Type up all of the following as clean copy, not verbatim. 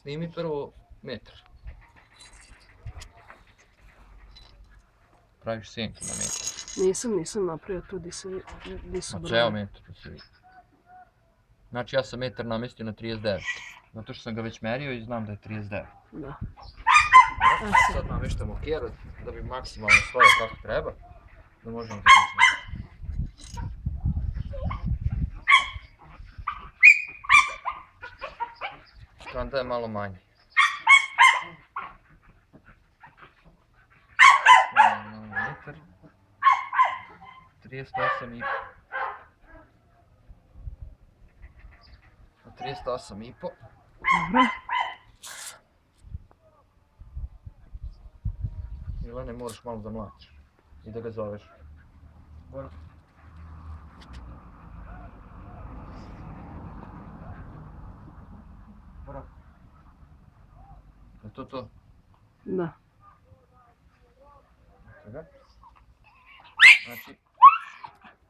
Snimi prvo metar. Praviš sjenke na metar. Nisam napravio tu di su broje. Evo metar, to se vidi. Znači ja sam metar namestio na 39. Zato što sam ga već merio i znam da je 39. Da. Sad nameštamo keru da bi maksimalno stojao kako treba. Da možemo da izmjerimo. Kanta je malo manje. Metar. 38,5. 38,5. Dobro. Milane, moraš malo da mlatiš i da ga zoveš. Dobro. Bravo. Je to to? Da.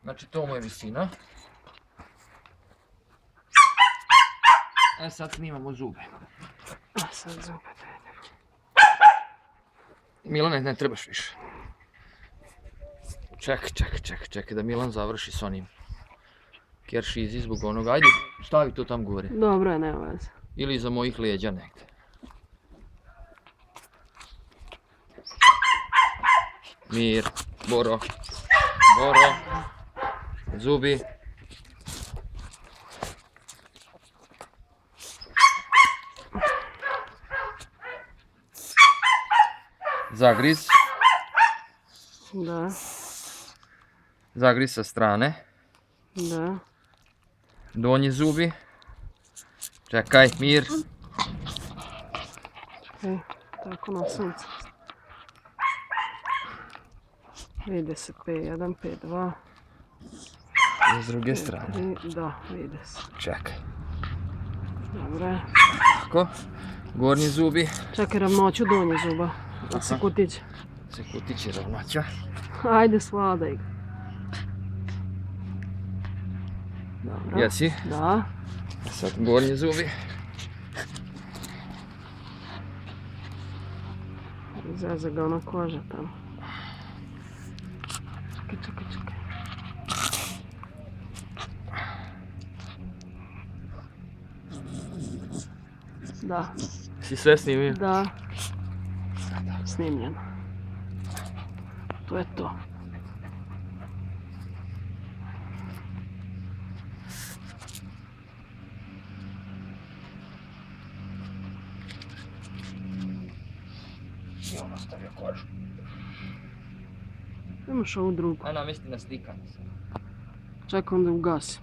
Znači to mu je visina. Sad snimamo zube. Sad zube. Milane, ne trebaš više. Čekaj da Milan završi s onim kerši iz zbog onog. Ajde, stavi to tam gore. Dobro je, nema veze. Ili iza mojih leđa negde. Mir, Boro. Zubi. Zagriz. Da. Zagriz sa strane. Da. Donji zubi. Čekaj, mir. Tako na sunce. Vide se P1, P2. I s druge strane. Da, vide se. Čekaj. Dobre. Tako. Gornji zubi. Čekaj ravnoću donji zuba. Da se kutiće. Se kutiće ravnoća. Ajde, svladaj ga. Dobro. Jesi? Da. Sad gornji zubi. Zeza ga ona koža tamo. Čekaj. Da. Si sve snimio? Da. Snimljeno. To je to. I on ostavio kožu. Imaš ovu drugu. A namesti na slikanje. Čekam da ugasi.